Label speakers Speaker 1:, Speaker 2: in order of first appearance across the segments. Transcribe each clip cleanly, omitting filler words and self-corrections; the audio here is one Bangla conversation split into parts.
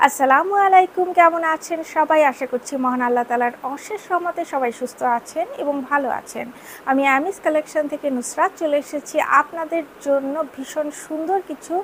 Speaker 1: আসসালামু আলাইকুম, কেমন আছেন সবাই? আশা করছি মহান আল্লাহ তাআলার অশেষ রহমতে সবাই সুস্থ আছেন এবং ভালো আছেন। আমি আমিস কালেকশন থেকে নুসরাত চলে এসেছি আপনাদের জন্য ভীষণ সুন্দর কিছু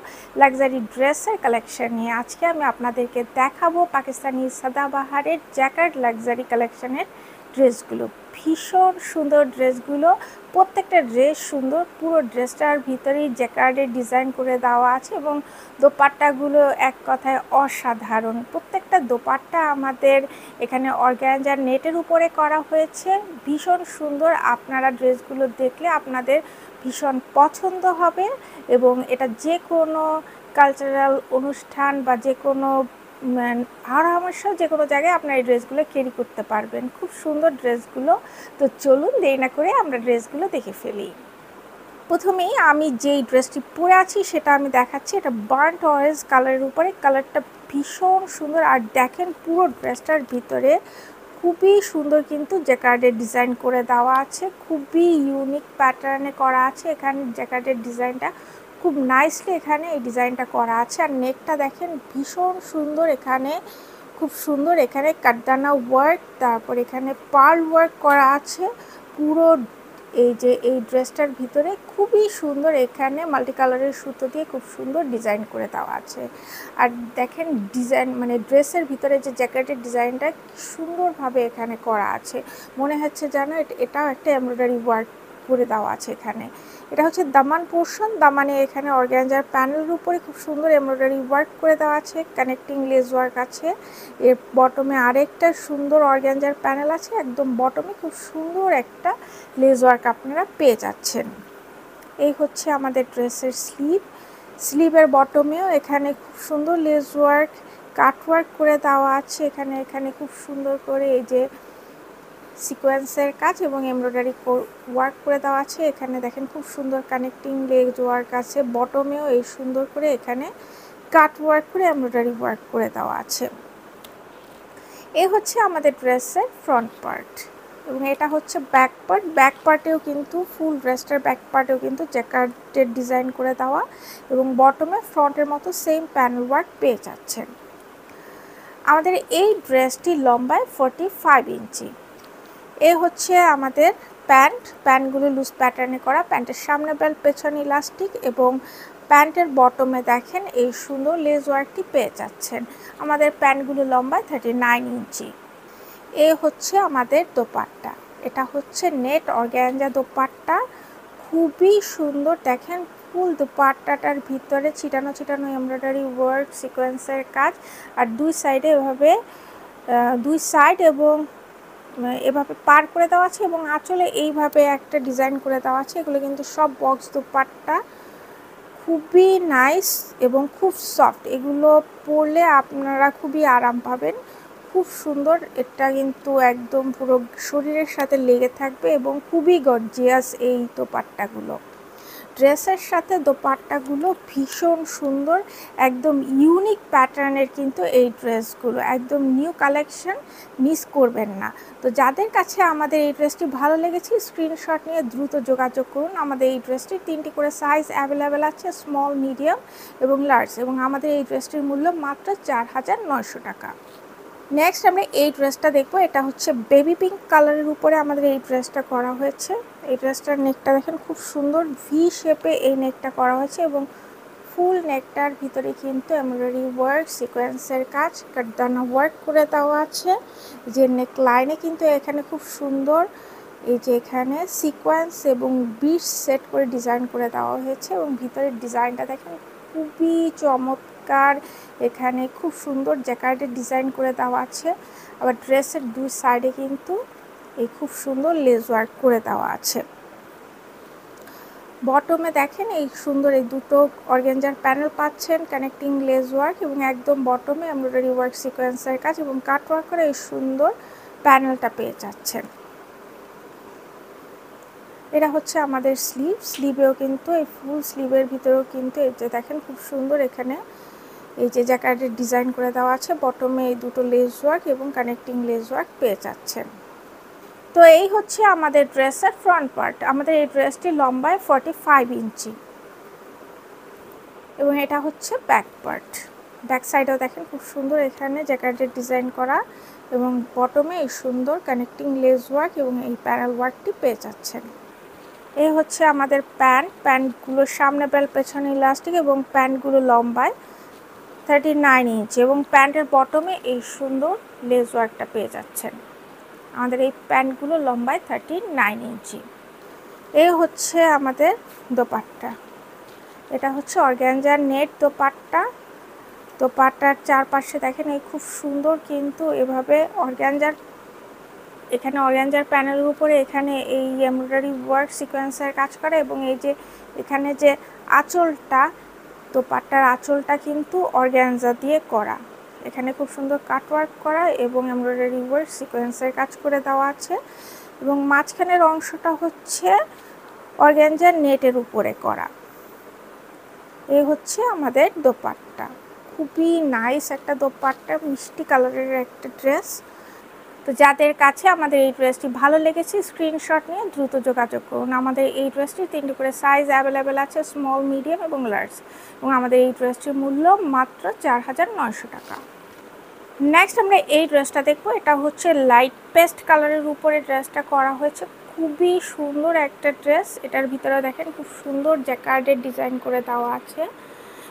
Speaker 1: লাক্সারি ড্রেসের কালেকশন নিয়ে। আজকে আমি আপনাদেরকে দেখাবো পাকিস্তানি সাদাবাহারের জ্যাকার্ড লাক্সারি কালেকশনের ড্রেসগুলো। ভীষণ সুন্দর ড্রেসগুলো, প্রত্যেকটা ড্রেস সুন্দর। পুরো ড্রেসটার ভিতরেই জ্যাকার্ডের ডিজাইন করে দেওয়া আছে এবং দোপাট্টাগুলো এক কথায় অসাধারণ। প্রত্যেকটা দোপাট্টা আমাদের এখানে অর্গানজার নেটের উপরে করা হয়েছে, ভীষণ সুন্দর। আপনারা ড্রেসগুলো দেখলে আপনাদের ভীষণ পছন্দ হবে এবং এটা যে কোনো কালচারাল অনুষ্ঠান বা যে কোনো হামেশা যে কোনো জায়গায় আপনার এই ড্রেসগুলো ক্যারি করতে পারবেন। খুব সুন্দর ড্রেসগুলো। তো চলুন দেরি না করে আমরা ড্রেসগুলো দেখে ফেলি। প্রথমেই আমি যেই ড্রেসটি পরে আছি সেটা আমি দেখাচ্ছি। এটা বার্ন্ট অরেঞ্জ কালারের উপরে, কালারটা ভীষণ সুন্দর। আর দেখেন পুরো ড্রেসটার ভিতরে খুবই সুন্দর কিন্তু জ্যাকার্ডের ডিজাইন করে দেওয়া আছে, খুবই ইউনিক প্যাটার্নে করা আছে। এখানে জ্যাকার্ডের ডিজাইনটা খুব নাইসলি এখানে এই ডিজাইনটা করা আছে। আর নেকটা দেখেন ভীষণ সুন্দর, এখানে খুব সুন্দর এখানে কাটদানা ওয়ার্ক, তারপর এখানে পার্ল ওয়ার্ক করা আছে। পুরো এই যে এই ড্রেসটার ভিতরে খুবই সুন্দর, এখানে মাল্টি কালারের সুতো দিয়ে খুব সুন্দর ডিজাইন করে দেওয়া আছে। আর দেখেন ডিজাইন মানে ড্রেসের ভিতরে যে জ্যাকেটের ডিজাইনটা সুন্দরভাবে এখানে করা আছে, মনে হচ্ছে যেন এটাও একটা এমব্রয়ডারি ওয়ার্ক করে দেওয়া আছে এখানে। এটা হচ্ছে দামান পোর্শন, দামানে এখানে অর্গানজার প্যানেলের উপরে খুব সুন্দর এমব্রয়ডারি ওয়ার্ক করে দেওয়া আছে, কানেক্টিং লেস ওয়ার্ক আছে। এর বটমে আরেকটা সুন্দর অর্গানজার প্যানেল আছে, একদম বটমে খুব সুন্দর একটা লেস ওয়ার্ক আপনারা পেয়ে যাচ্ছেন। এই হচ্ছে আমাদের ড্রেসের স্লিভের বটমেও এখানে খুব সুন্দর লেস ওয়ার্ক কাট ওয়ার্ক করে দেওয়া আছে। এখানে খুব সুন্দর করে এই যে সিকোয়েন্সের কাজ এবং এমব্রয়ডারি ওয়ার্ক করে দেওয়া আছে। এখানে দেখেন খুব সুন্দর কানেক্টিং লেস ওয়ার্ক আছে, বটমেও এই সুন্দর করে এখানে কাট ওয়ার্ক করে এমব্রয়ডারি ওয়ার্ক করে দেওয়া আছে। এই হচ্ছে আমাদের ড্রেসের ফ্রন্ট পার্ট এবং এটা হচ্ছে ব্যাক পার্ট। ব্যাক পার্টেও কিন্তু ফুল ড্রেসটার ব্যাক পার্টেও কিন্তু জ্যাকার্ডের ডিজাইন করে দেওয়া এবং বটমে ফ্রন্টের মতো সেম প্যানেল ওয়ার্ক পেয়ে যাচ্ছেন। আমাদের এই ড্রেসটি লম্বায় 45 ইঞ্চি। এ হচ্ছে আমাদের প্যান্টগুলো লুজ প্যাটার্নে করা, প্যান্টের সামনে বেল্ট পেছনে ইলাস্টিক এবং প্যান্টের বটমে দেখেন এই সুন্দর লেস ওয়ার্কটি পেয়ে যাচ্ছেন। আমাদের প্যান্টগুলো লম্বায় 39 ইঞ্চি। এ হচ্ছে আমাদের দোপাট্টা, এটা হচ্ছে নেট অর্গানজা দোপাট্টা, খুবই সুন্দর। দেখেন ফুল দোপাট্টাটার ভিতরে ছিটানো এমব্রয়ডারি ওয়ার্ক সিকোয়েন্সের কাজ, আর দুই সাইডে এভাবে দুই সাইড এবং এভাবে পার করে দেওয়া আছে এবং আঁচলে এইভাবে একটা ডিজাইন করে দেওয়া আছে। এগুলো কিন্তু সব বক্স দোপাট্টা, খুবই নাইস এবং খুব সফট। এগুলো পরলে আপনারা খুবই আরাম পাবেন, খুব সুন্দর। এটা কিন্তু একদম পুরো শরীরের সাথে লেগে থাকবে এবং খুবই গর্জিয়াস এই দোপাট্টাগুলো। ড্রেসের সাথে দোপাট্টাগুলো ভীষণ সুন্দর, একদম ইউনিক প্যাটার্নের কিন্তু এই ড্রেসগুলো, একদম নিউ কালেকশন, মিস করবেন না। তো যাদের কাছে আমাদের এই ড্রেসটি ভালো লেগেছে স্ক্রিনশট নিয়ে দ্রুত যোগাযোগ করুন। আমাদের এই ড্রেসটির 3টি করে সাইজ অ্যাভেলেবেল আছে, স্মল, মিডিয়াম এবং লার্জ, এবং আমাদের এই ড্রেসটির মূল্য মাত্র 4900 টাকা। নেক্সট আমরা এই ড্রেসটা দেখবো। এটা হচ্ছে বেবি পিঙ্ক কালারের উপরে আমাদের এই ড্রেসটা করা হয়েছে। এই ড্রেসটার নেকটা দেখেন খুব সুন্দর ভি শেপে এই নেকটা করা হয়েছে এবং ফুল নেকটার ভিতরে কিন্তু এমব্রয়ডারি ওয়ার্ক সিকোয়েন্সের কাজ কাটদানা ওয়ার্ক করে দেওয়া আছে। যে নেক লাইনে কিন্তু এখানে খুব সুন্দর এই যে এখানে সিকোয়েন্স এবং বিটস সেট করে ডিজাইন করে দেওয়া হয়েছে এবং ভিতরের ডিজাইনটা দেখেন খুবই চমৎকার। এখানে খুব সুন্দর জ্যাকার্ডের ডিজাইন করে দেওয়া আছে, আবার ড্রেসের দুই সাইডে কিন্তু এই খুব সুন্দর লেস ওয়ার্ক করে দেওয়া আছে। বটমে দেখেন এই সুন্দর এই দুটো অর্গানজার প্যানেল পাচ্ছেন, কানেক্টিং লেস ওয়ার্ক এবং একদম বটমে এমব্রয়ডারি ওয়ার্ক সিকোয়েন্সের কাজ এবং কাট ওয়ার্ক করে এই সুন্দর প্যানেলটা পেয়ে যাচ্ছেন। এটা হচ্ছে আমাদের স্লিভেও কিন্তু এই ফুল স্লিভের ভিতরেও কিন্তু এই যে দেখেন খুব সুন্দর এখানে এই যে জ্যাকার্ডের ডিজাইন করে দেওয়া আছে। বটমে এই দুটো লেস ওয়ার্ক এবং কানেক্টিং লেস ওয়ার্ক পেয়ে যাচ্ছেন। তো এই হচ্ছে আমাদের ড্রেসের ফ্রন্ট পার্ট। আমাদের এই ড্রেসটি লম্বায় 45 ইঞ্চি এবং এটা হচ্ছে ব্যাক পার্ট। ব্যাক সাইডেও দেখেন খুব সুন্দর এখানে জ্যাকেটের ডিজাইন করা এবং বটমে এই সুন্দর কানেক্টিং লেস ওয়ার্ক এবং এই প্যানেল ওয়ার্কটি পেয়ে যাচ্ছেন। এই হচ্ছে আমাদের প্যান্টগুলোর সামনে বেল্ট পেছনে ইলাস্টিক এবং প্যান্টগুলো লম্বায় 39 ইঞ্চি এবং প্যান্টের বটমে এই সুন্দর লেস ওয়ার্কটা পেয়ে যাচ্ছেন। আমাদের এই প্যান্টগুলো লম্বায় 39 ইঞ্চি। এই হচ্ছে আমাদের দোপাট্টা। এটা হচ্ছে অর্গানজার নেট দোপাট্টা। দোপাট্টার চারপাশে দেখেন এই খুব সুন্দর কিন্তু এভাবে এখানে অর্গানজার প্যানেলের উপরে এখানে এই এমব্রয়ডারি ওয়ার্ক সিকোয়েন্সের কাজ করে এবং এই যে এখানে যে আঁচলটা, দোপাট্টার আঁচলটা কিন্তু অর্গানজা দিয়ে করা। এখানে খুব সুন্দর কাটওয়ার্ক করা এবং এমব্রয়ডারি ওয়ার্ক সিকোয়েন্সের কাজ করে দেওয়া আছে এবং মাঝখানের অংশটা হচ্ছে অর্গানজার নেটের উপরে করা। এই হচ্ছে আমাদের দোপাট্টা। খুবই নাইস একটা দোপাট্টা, মিষ্টি কালারের একটা ড্রেস। তো যাদের কাছে আমাদের এই ড্রেসটি ভালো লেগেছে স্ক্রিনশট নিয়ে দ্রুত যোগাযোগ করুন। আমাদের এই ড্রেসটি 3টি করে সাইজ অ্যাভেলেবেল আছে, স্মল, মিডিয়াম এবং লার্জ, এবং আমাদের এই ড্রেসটির মূল্য মাত্র 4900 টাকা। নেক্সট আমরা এই ড্রেসটা দেখব। এটা হচ্ছে লাইট পেস্ট কালারের উপরে ড্রেসটা করা হয়েছে। খুবই সুন্দর একটা ড্রেস। এটার ভিতরে দেখেন খুব সুন্দর জ্যাকার্ডের ডিজাইন করে দেওয়া আছে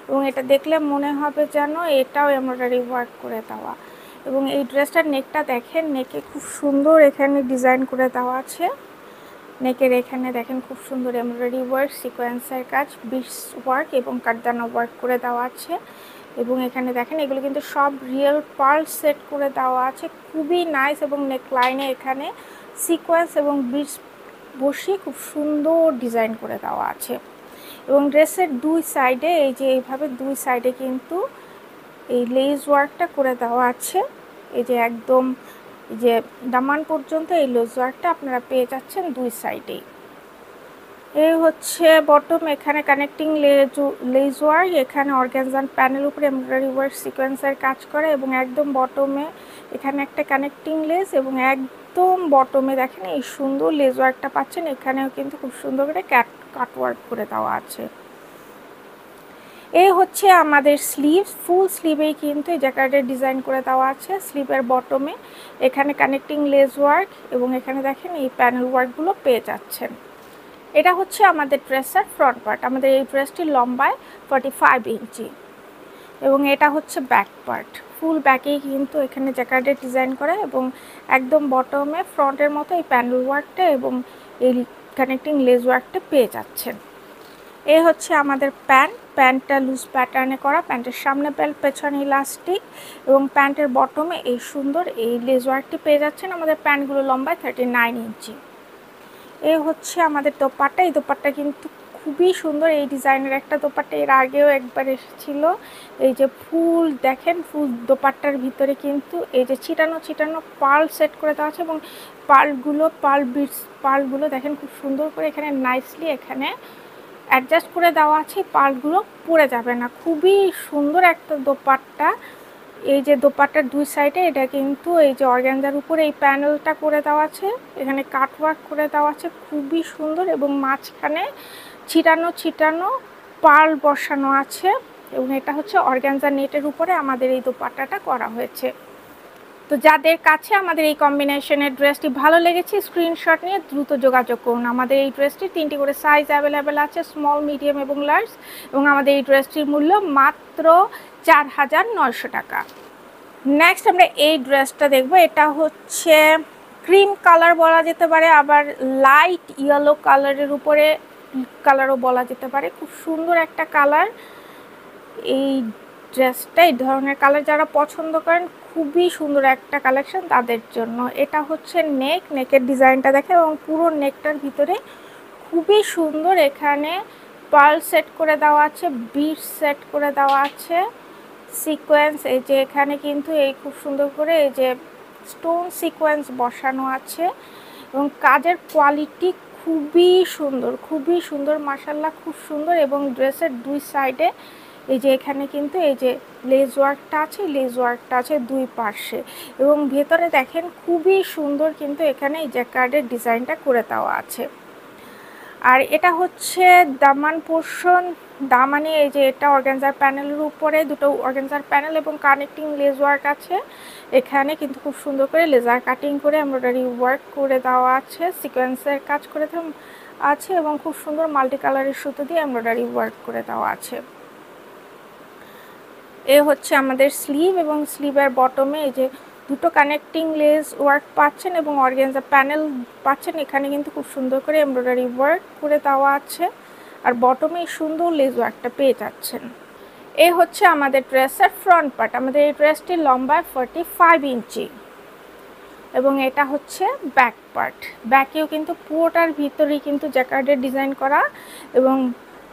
Speaker 1: এবং এটা দেখলে মনে হবে যেন এটাও এমব্রয়ডারি ওয়ার্ক করে দেওয়া। এবং এই ড্রেসটার নেকটা দেখেন, নেকে খুব সুন্দর এখানে ডিজাইন করে দেওয়া আছে। নেকের এখানে দেখেন খুব সুন্দর এমব্রয়ডারি ওয়ার্ক, সিকোয়েন্সের কাজ, বিটস ওয়ার্ক এবং কাঠদানা ওয়ার্ক করে দেওয়া আছে। এবং এখানে দেখেন এগুলো কিন্তু সব রিয়েল পার্ল সেট করে দেওয়া আছে, খুবই নাইস। এবং নেকলাইনে এখানে সিকোয়েন্স এবং বিটস বসিয়ে খুব সুন্দর ডিজাইন করে দেওয়া আছে। এবং ড্রেসের দুই সাইডে এই যে এইভাবে দুই সাইডে কিন্তু এই লেস ওয়ার্কটা করে দেওয়া আছে। এই যে একদম এই যে দামান পর্যন্ত এই লেস ওয়ার্কটা আপনারা পেয়ে যাচ্ছেন দুই সাইডেই। এই হচ্ছে বটম, এখানে কানেক্টিং লেস ওয়ার্ক, এখানে অর্গানজান প্যানেল উপরে এমব্রয়ডারি ওয়ার্ক সিকোয়েন্সের কাজ করে এবং একদম বটমে এখানে একটা কানেক্টিং লেস এবং একদম বটমে দেখেন এই সুন্দর লেস ওয়ার্কটা পাচ্ছেন। এখানেও কিন্তু খুব সুন্দর করে কাট ওয়ার্ক করে দেওয়া আছে। এই হচ্ছে আমাদের স্লিভ, ফুল স্লিভেই কিন্তু এই জ্যাকেটের ডিজাইন করে দেওয়া আছে। স্লিভের বটমে এখানে কানেক্টিং লেস ওয়ার্ক এবং এখানে দেখেন এই প্যানেল ওয়ার্কগুলো পেয়ে যাচ্ছেন। এটা হচ্ছে আমাদের ড্রেসের ফ্রন্ট পার্ট। আমাদের এই ড্রেসটি লম্বায় 45 ইঞ্চি এবং এটা হচ্ছে ব্যাক পার্ট। ফুল ব্যাকেই কিন্তু এখানে জ্যাকেটের ডিজাইন করা এবং একদম বটমে ফ্রন্টের মতো এই প্যানেল ওয়ার্কটা এবং এই কানেক্টিং লেস ওয়ার্কটা পেয়ে যাচ্ছেন। এই হচ্ছে আমাদের প্যান্টটা লুজ প্যাটার্নে করা, প্যান্টের সামনে বেল্ট পেছনে ইলাস্টিক এবং প্যান্টের বটমে এই সুন্দর এই লেস ওয়ার্কটি পেয়ে যাচ্ছেন। আমাদের প্যান্টগুলো লম্বায় 39 ইঞ্চি। এই হচ্ছে আমাদের দোপাট্টা। এই দোপাট্টা কিন্তু খুবই সুন্দর। এই ডিজাইনের একটা দোপাট্টা এর আগেও একবার এসেছিল। এই যে ফুল দেখেন, ফুল দোপাট্টার ভিতরে কিন্তু এই যে ছিটানো ছিটানো পার্ল সেট করে দেওয়া আছে এবং পার্লগুলো দেখেন খুব সুন্দর করে এখানে নাইসলি এখানে অ্যাডজাস্ট করে দেওয়া আছে, পার্লগুলো পড়ে যাবে না। খুবই সুন্দর একটা দোপাট্টা। এই যে দোপাট্টার দুই সাইডে এটা কিন্তু এই যে অর্গানজার উপরে এই প্যানেলটা করে দেওয়া আছে, এখানে কাটওয়ার্ক করে দেওয়া আছে, খুবই সুন্দর এবং মাঝখানে ছিটানো ছিটানো পার্ল বসানো আছে এবং এটা হচ্ছে অর্গানজা নেটের উপরে আমাদের এই দোপাট্টাটা করা হয়েছে। তো যাদের কাছে আমাদের এই কম্বিনেশনের ড্রেসটি ভালো লেগেছে স্ক্রিনশট নিয়ে দ্রুত যোগাযোগ করুন। আমাদের এই ড্রেসটি 3টি করে সাইজ অ্যাভেলেবেল আছে, স্মল, মিডিয়াম এবং লার্জ, এবং আমাদের এই ড্রেসটির মূল্য মাত্র 4900 টাকা। নেক্সট আমরা এই ড্রেসটা দেখব। এটা হচ্ছে ক্রিম কালার বলা যেতে পারে, আবার লাইট ইয়েলো কালারের উপরে কালারও বলা যেতে পারে। খুব সুন্দর একটা কালার এই ড্রেসটা। এই ধরনের কালার যারা পছন্দ করেন খুবই সুন্দর একটা কালেকশন তাদের জন্য। এটা হচ্ছে নেকের ডিজাইনটা দেখে এবং পুরো নেকটার ভিতরে খুবই সুন্দর এখানে পার্ল সেট করে দেওয়া আছে, বিটস সেট করে দেওয়া আছে, সিকোয়েন্স এই যে এখানে কিন্তু এই খুব সুন্দর করে এই যে স্টোন সিকোয়েন্স বসানো আছে এবং কাজের কোয়ালিটি খুবই সুন্দর মাশাআল্লাহ, খুব সুন্দর। এবং ড্রেসের দুই সাইডে এই যে এখানে কিন্তু এই যে লেস ওয়ার্কটা আছে দুই পাশে এবং ভেতরে দেখেন খুবই সুন্দর কিন্তু এখানে এই জ্যাকার্ডের ডিজাইনটা করে দেওয়া আছে। আর এটা হচ্ছে দামান পোর্শন দামানে এই যে এটা অর্গানজার প্যানেলের উপরে দুটো অর্গানজার প্যানেল এবং কানেক্টিং লেস ওয়ার্ক আছে। এখানে কিন্তু খুব সুন্দর করে লেজার কাটিং করে এমব্রয়ডারি ওয়ার্ক করে দেওয়া আছে, সিকোয়েন্সের কাজ করে আছে এবং খুব সুন্দর মাল্টি কালারের সুতো দিয়ে এমব্রয়ডারি ওয়ার্ক করে দেওয়া আছে। এ হচ্ছে আমাদের স্লিভ এবং স্লিভের বটমে এই যে দুটো কানেক্টিং লেস ওয়ার্ক পাচ্ছেন এবং অর্গানজা প্যানেল পাচ্ছেন। এখানে কিন্তু খুব সুন্দর করে এমব্রয়ডারি ওয়ার্ক করে দেওয়া আছে আর বটমে সুন্দর লেস ওয়ার্কটা পেয়ে যাচ্ছেন। এ হচ্ছে আমাদের ড্রেসের ফ্রন্ট পার্ট। আমাদের এই ড্রেসটির লম্বায় 45 ইঞ্চি এবং এটা হচ্ছে ব্যাক পার্ট। ব্যাকেও কিন্তু পুরোটার ভিতরেই কিন্তু জ্যাকার্ডের ডিজাইন করা এবং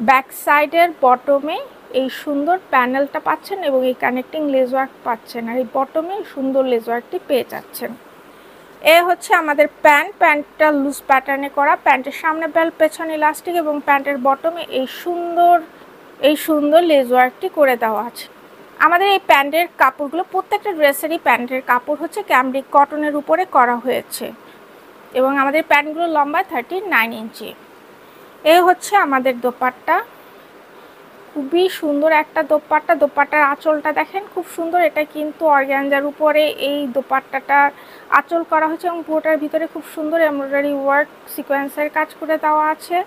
Speaker 1: ব্যাক সাইডের বটমে এই সুন্দর প্যানেলটা পাচ্ছেন এবং এই কানেক্টিং লেস ওয়ার্ক পাচ্ছেন আর এই বটমে সুন্দর লেস ওয়ার্কটি পেয়ে যাচ্ছেন। এ হচ্ছে আমাদের প্যান্টটা লুজ প্যাটার্নে করা। প্যান্টের সামনে বেল্ট, পেছনে ইলাস্টিক এবং প্যান্টের বটমে এই সুন্দর লেস ওয়ার্কটি করে দেওয়া আছে। আমাদের এই প্যান্টের কাপড়গুলো প্রত্যেকটা ড্রেসেরই প্যান্টের কাপড় হচ্ছে ক্যামব্রিক কটনের উপরে করা হয়েছে এবং আমাদের প্যান্টগুলো লম্বা 39 ইঞ্চি। এ হচ্ছে আমাদের দোপাট্টা, খুবই সুন্দর একটা দোপাট্টা। দোপাট্টার আঁচলটা দেখেন খুব সুন্দর, এটা কিন্তু অর্গানজার উপরে এই দোপাট্টাটার আঁচল করা হয়েছে এবং পুরোটার ভিতরে খুব সুন্দর এমব্রয়ডারি ওয়ার্ক সিকোয়েন্সের কাজ করে দেওয়া আছে।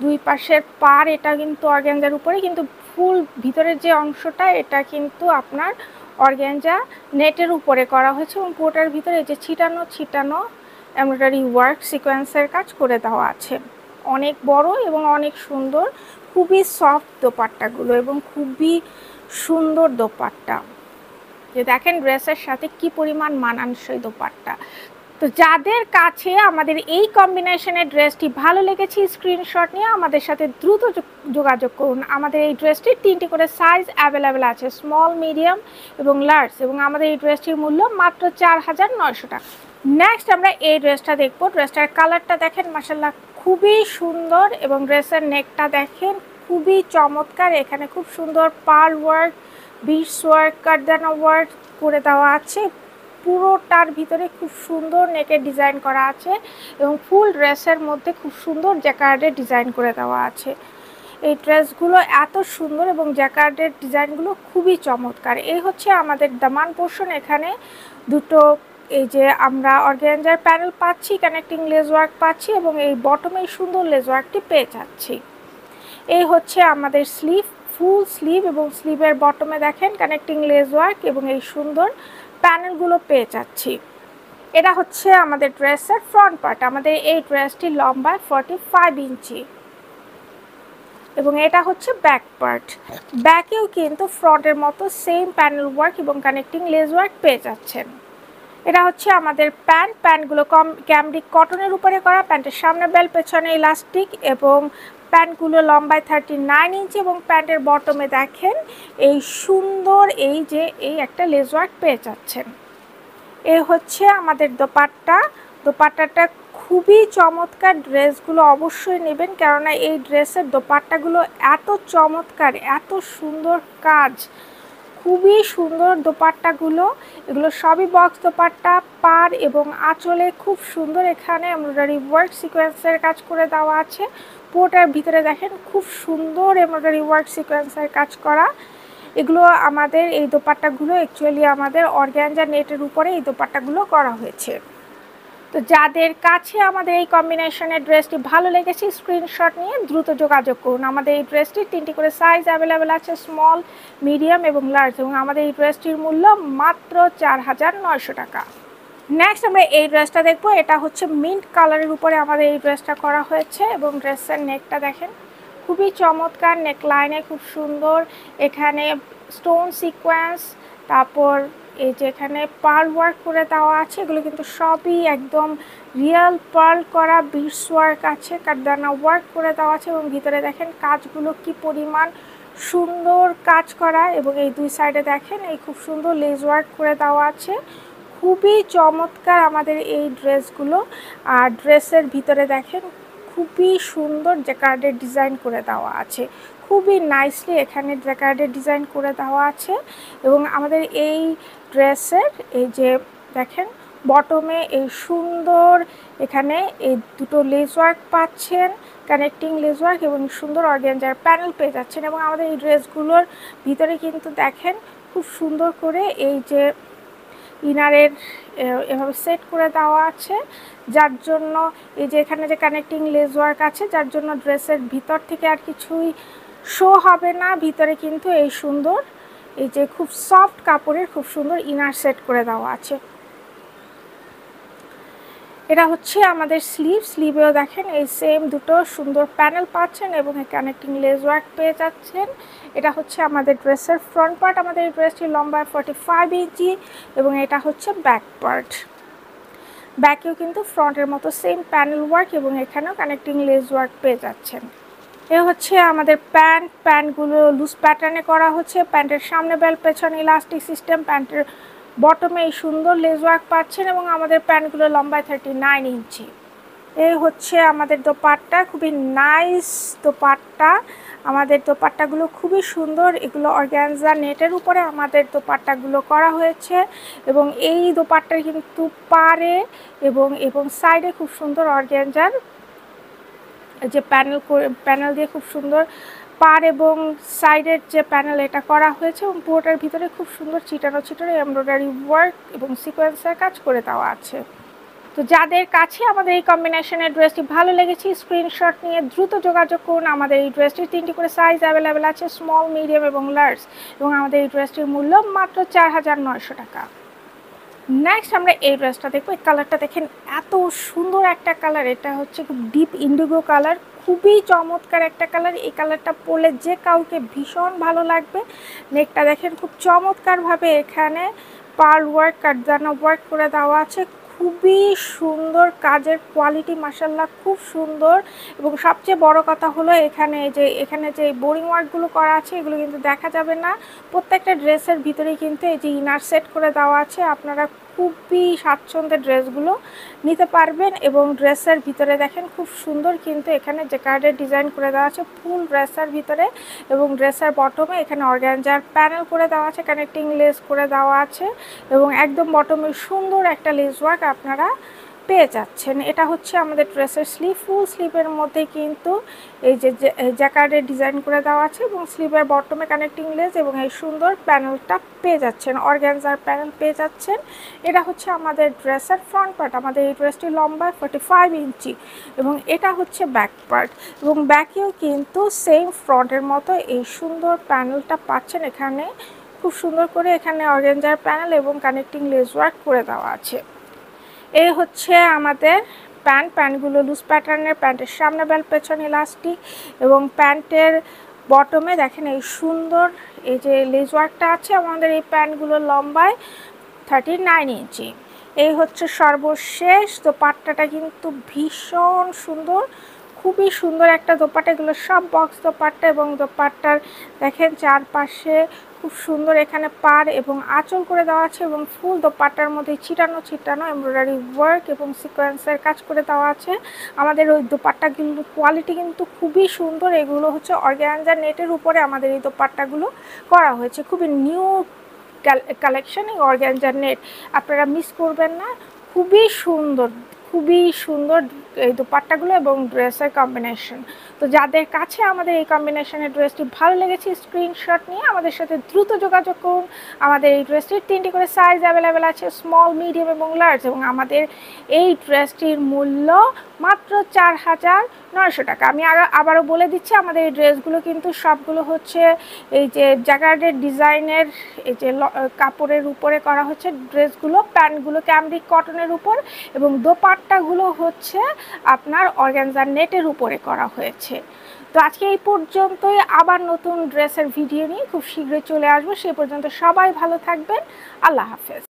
Speaker 1: দুই পাশের পার এটা কিন্তু অর্গানজার উপরে, কিন্তু ফুল ভিতরের যে অংশটা এটা কিন্তু আপনার অর্গানজা নেটের উপরে করা হয়েছে এবং পুরোটার ভিতরে এই যে ছিটানো এমব্রয়ডারি ওয়ার্ক সিকোয়েন্সের কাজ করে দেওয়া আছে। অনেক বড় এবং অনেক সুন্দর, খুবই সফট দোপাট্টাগুলো এবং খুবই সুন্দর দোপাট্টা। যে দেখেন ড্রেসের সাথে কি পরিমাণ মানানসই দোপাট্টা। তো যাদের কাছে আমাদের এই কম্বিনেশনের ড্রেসটি ভালো লেগেছে স্ক্রিনশট নিয়ে আমাদের সাথে দ্রুত যোগাযোগ করুন। আমাদের এই ড্রেসটির 3টি করে সাইজ অ্যাভেলেবেল আছে, স্মল, মিডিয়াম এবং লার্জ, এবং আমাদের এই ড্রেসটির মূল্য মাত্র 4,900 টাকা। নেক্সট আমরা এই ড্রেসটা দেখব। ড্রেসটার কালারটা দেখেন মাশাআল্লাহ খুবই সুন্দর এবং ড্রেসের নেকটা দেখেন খুবই চমৎকার। এখানে খুব সুন্দর পার্ল ওয়ার্ক, বিটস ওয়ার্ক, কারদানা ওয়ার্ক করে দেওয়া আছে। পুরোটার ভিতরে খুব সুন্দর নেকের ডিজাইন করা আছে এবং ফুল ড্রেসের মধ্যে খুব সুন্দর জ্যাকার্ডের ডিজাইন করে দেওয়া আছে। এই ড্রেসগুলো এত সুন্দর এবং জ্যাকার্ডের ডিজাইনগুলো খুবই চমৎকার। এই হচ্ছে আমাদের দামান পোর্শন। এখানে দুটো এই যে আমরা অর্গানজার প্যানেল পাচ্ছি, কানেক্টিং লেস ওয়ার্ক পাচ্ছি এবং এই বটমে সুন্দর লেস ওয়ার্কটি পেয়ে যাচ্ছি। এই হচ্ছে আমাদের স্লিভ, ফুল স্লিভ এবং স্লিভের বটমে দেখেন কানেক্টিং লেস ওয়ার্ক এবং এই সুন্দর প্যানেলগুলো পেয়ে যাচ্ছি। এটা হচ্ছে আমাদের ড্রেসের ফ্রন্ট পার্ট। আমাদের এই ড্রেসটি লম্বায় 45 ইঞ্চি এবং এটা হচ্ছে ব্যাক পার্ট। ব্যাকেও কিন্তু ফ্রন্টের মতো সেম প্যানেল ওয়ার্ক এবং কানেক্টিং লেস ওয়ার্ক পেয়ে যাচ্ছেন। এটা হচ্ছে আমাদের প্যান্টগুলো ক্যামব্রিক কটনের উপরে করা। প্যান্টের সামনে বেল্ট, পেছনে ইলাস্টিক এবং প্যান্টগুলো লম্বায় 39 ইঞ্চি এবং প্যান্টের বটমে দেখেন এই সুন্দর এই একটা লেস ওয়ার্ক পেয়ে যাচ্ছেন। এ হচ্ছে আমাদের দোপাট্টাটা খুবই চমৎকার। ড্রেসগুলো অবশ্যই নেবেন, কেননা এই ড্রেসের দোপাট্টাগুলো এত চমৎকার, এত সুন্দর কাজ, খুবই সুন্দর দোপাট্টাগুলো। এগুলো সবই বক্স দোপাট্টা, পার এবং আঁচলে খুব সুন্দর এখানে এমব্রয়ডারি ওয়ার্ক সিকোয়েন্সের কাজ করে দেওয়া আছে। পুরোটার ভিতরে দেখেন খুব সুন্দর এমব্রয়ডারি ওয়ার্ক সিকোয়েন্সের কাজ করা। এগুলো আমাদের এই দোপাট্টাগুলো অ্যাকচুয়ালি আমাদের অর্গানজা নেটের উপরে এই দোপাট্টাগুলো করা হয়েছে। তো যাদের কাছে আমাদের এই কম্বিনেশনের ড্রেসটি ভালো লেগেছে স্ক্রিনশট নিয়ে দ্রুত যোগাযোগ করুন। আমাদের এই ড্রেসটির 3টি করে সাইজ অ্যাভেলেবেল আছে, স্মল, মিডিয়াম এবং লার্জ, এবং আমাদের এই ড্রেসটির মূল্য মাত্র 4,900 টাকা। নেক্সট আমরা এই ড্রেসটা দেখবো। এটা হচ্ছে মিন্ট কালারের উপরে আমাদের এই ড্রেসটা করা হয়েছে এবং ড্রেসের নেকটা দেখেন খুবই চমৎকার। নেক লাইনে খুব সুন্দর এখানে স্টোন সিকোয়েন্স, তারপর এই যে এখানে পার্ল ওয়ার্ক করে দেওয়া আছে। এগুলো কিন্তু সবই একদম রিয়েল পার্ল করা, বিটস ওয়ার্ক আছে, কারদানা ওয়ার্ক করে দেওয়া আছে এবং ভিতরে দেখেন কাজগুলো কি পরিমাণ সুন্দর কাজ করা এবং এই দুই সাইডে দেখেন এই খুব সুন্দর লেস ওয়ার্ক করে দেওয়া আছে। খুবই চমৎকার আমাদের এই ড্রেসগুলো। আর ড্রেসের ভিতরে দেখেন খুবই সুন্দর জ্যাকার্ডের ডিজাইন করে দেওয়া আছে, খুবই নাইসলি এখানে জ্যাকার্ডের ডিজাইন করে দেওয়া আছে। এবং আমাদের এই ড্রেসের এই যে দেখেন বটমে এই সুন্দর এখানে এই দুটো লেস ওয়ার্ক পাচ্ছেন, কানেক্টিং লেস ওয়ার্ক এবং সুন্দর অর্গানজার প্যানেল পেয়ে যাচ্ছেন। এবং আমাদের এই ড্রেসগুলোর ভিতরে কিন্তু দেখেন খুব সুন্দর করে এই যে ইনারের এভাবে সেট করে দেওয়া আছে, যার জন্য এই যে এখানে যে কানেক্টিং লেস ওয়ার্ক আছে, যার জন্য ড্রেসের ভিতর থেকে আর কিছুই শো হবে না। ভিতরে কিন্তু এই সুন্দর এই যে খুব সফট কাপড়ের খুব সুন্দর ইনার সেট করে দেওয়া আছে। এটা হচ্ছে আমাদের স্লিভেও দেখেন এই সেম দুটো সুন্দর প্যানেল পাচ্ছেন এবং এই কানেক্টিং লেস ওয়ার্ক পেয়ে যাচ্ছেন। এটা হচ্ছে আমাদের ড্রেসের ফ্রন্ট পার্ট। আমাদের এই ড্রেসটি লম্বা 45 ইঞ্চি এবং এটা হচ্ছে ব্যাক পার্ট। ব্যাকেও কিন্তু ফ্রন্টের মতো সেম প্যানেল ওয়ার্ক এবং এখানেও কানেক্টিং লেস ওয়ার্ক পেয়ে যাচ্ছেন। এ হচ্ছে আমাদের প্যান্টগুলো লুজ প্যাটার্নে করা হচ্ছে। প্যান্টের সামনে বেল্ট, পেছনে ইলাস্টিক সিস্টেম। প্যান্টের বটমে এই সুন্দর লেস ওয়ার্ক পাচ্ছেন এবং আমাদের প্যান্টগুলো লম্বায় 39 ইঞ্চি। এই হচ্ছে আমাদের দোপাট্টা, খুবই নাইস দোপাট্টা। আমাদের দোপাট্টাগুলো খুবই সুন্দর। এগুলো অর্গানজা নেটের উপরে আমাদের দোপাট্টাগুলো করা হয়েছে এবং এই দোপাট্টার কিন্তু পাড়ে এবং সাইডে খুব সুন্দর অর্গানজার যে প্যানেল দিয়ে খুব সুন্দর পার এবং সাইডের যে প্যানেল এটা করা হয়েছে এবং পুরোটার ভিতরে খুব সুন্দর ছিটানো এমব্রয়ডারি ওয়ার্ক এবং সিকোয়েন্সের কাজ করে দেওয়া আছে। তো যাদের কাছে আমাদের এই কম্বিনেশনের ড্রেসটি ভালো লেগেছে স্ক্রিনশট নিয়ে দ্রুত যোগাযোগ করুন। আমাদের এই ড্রেসটির 3টি করে সাইজ অ্যাভেলেবেল আছে, স্মল, মিডিয়াম এবং লার্জ, এবং আমাদের এই ড্রেসটির মূল্য মাত্র 4900 টাকা। নেক্সট আমরা এই ড্রেসটা দেখবো। এই কালারটা দেখেন, এত সুন্দর একটা কালার। এটা হচ্ছে খুব ডিপ ইন্ডিগো কালার, খুবই চমৎকার একটা কালার। এই কালারটা পরলে যে কাউকে ভীষণ ভালো লাগবে। নেকটা দেখেন খুব চমৎকারভাবে এখানে পার্ল ওয়ার্ক, কাটদানা ওয়ার্ক করে দেওয়া আছে। খুবই সুন্দর কাজের কোয়ালিটি, মাশাআল্লাহ খুব সুন্দর। এবং সবচেয়ে বড় কথা হলো এখানে যে বোরিং ওয়ার্কগুলো করা আছে এগুলো কিন্তু দেখা যাবে না। প্রত্যেকটা ড্রেসের ভিতরেই কিন্তু এই যে ইনার সেট করে দেওয়া আছে। আপনারা খুবই স্বাচ্ছন্দ্যে ড্রেসগুলো নিতে পারবেন। এবং ড্রেসের ভিতরে দেখেন খুব সুন্দর কিন্তু এখানে জ্যাকার্ডের ডিজাইন করে দেওয়া আছে ফুল ড্রেসের ভিতরে, এবং ড্রেসের বটমে এখানে অর্গানজার প্যানেল করে দেওয়া আছে, কানেক্টিং লেস করে দেওয়া আছে এবং একদম বটমে সুন্দর একটা লেস ওয়ার্ক আপনারা পেয়ে যাচ্ছেন। এটা হচ্ছে আমাদের ড্রেসের স্লিভ। ফুল স্লিভের মধ্যে কিন্তু এই যে জ্যাকার্ডের ডিজাইন করে দেওয়া আছে এবং স্লিভের বটমে কানেক্টিং লেস এবং এই সুন্দর প্যানেলটা পেয়ে যাচ্ছেন, অর্গানজার প্যানেল পেয়ে যাচ্ছেন। এটা হচ্ছে আমাদের ড্রেসের ফ্রন্ট পার্ট। আমাদের এই ড্রেসটি লম্বা 45 ইঞ্চি এবং এটা হচ্ছে ব্যাক পার্ট। এবং ব্যাকেও কিন্তু সেম ফ্রন্টের মতো এই সুন্দর প্যানেলটা পাচ্ছেন। এখানে খুব সুন্দর করে এখানে অর্গানজার প্যানেল এবং কানেক্টিং লেস ওয়ার্ক করে দেওয়া আছে। এই হচ্ছে আমাদের প্যান্টগুলো লুজ প্যাটার্নের। প্যান্টের সামনে বেল্ট, পেছনে ইলাস্টিক এবং প্যান্টের বটমে দেখেন এই সুন্দর এই যে লেস ওয়ার্কটা আছে। আমাদের এই প্যান্টগুলো লম্বায় 39 ইঞ্চি। এই হচ্ছে সর্বশেষ দোপাট্টাটা, কিন্তু ভীষণ সুন্দর, খুবই সুন্দর একটা দোপাট্টা। এগুলো সব বক্স দোপাট্টা এবং দোপাট্টার দেখেন চারপাশে খুব সুন্দর এখানে পাড় এবং আঁচল করে দেওয়া আছে এবং ফুল দোপাট্টার মধ্যে ছিটানো এমব্রয়ডারি ওয়ার্ক এবং সিকোয়েন্সের কাজ করে দেওয়া আছে। আমাদের ওই দোপাট্টাগুলো কোয়ালিটি কিন্তু খুবই সুন্দর। এগুলো হচ্ছে অর্গানজা নেটের উপরে আমাদের এই দোপাট্টাগুলো করা হয়েছে। খুবই নিউ কালেকশন এই অর্গানজা নেট, আপনারা মিস করবেন না। খুবই সুন্দর এই দোপাট্টাগুলো এবং ড্রেসের কম্বিনেশন। তো যাদের কাছে আমাদের এই কম্বিনেশনের ড্রেসটি ভালো লেগেছে স্ক্রিনশট নিয়ে আমাদের সাথে দ্রুত যোগাযোগ করুন। আমাদের এই ড্রেসটির 3টি করে সাইজ অ্যাভেলেবেল আছে, স্মল, মিডিয়াম এবং লার্জ, এবং আমাদের এই ড্রেসটির মূল্য মাত্র 4900 টাকা। আমি আবারও বলে দিচ্ছি, আমাদের এই ড্রেসগুলো কিন্তু সবগুলো হচ্ছে এই যে জ্যাকার্ডের ডিজাইনের এই যে কাপড়ের উপরে করা হচ্ছে ড্রেসগুলো। প্যান্টগুলো ক্যামরিক কটনের উপর এবং দোপাট্টাগুলো হচ্ছে আপনার অর্গানজা নেটের উপরে করা হয়েছে। তো আজকে এই পর্যন্তই। আবার নতুন ড্রেসের ভিডিও নিয়ে খুব শীঘ্রই চলে আসবো। সেই পর্যন্ত সবাই ভালো থাকবেন। আল্লাহ হাফেজ।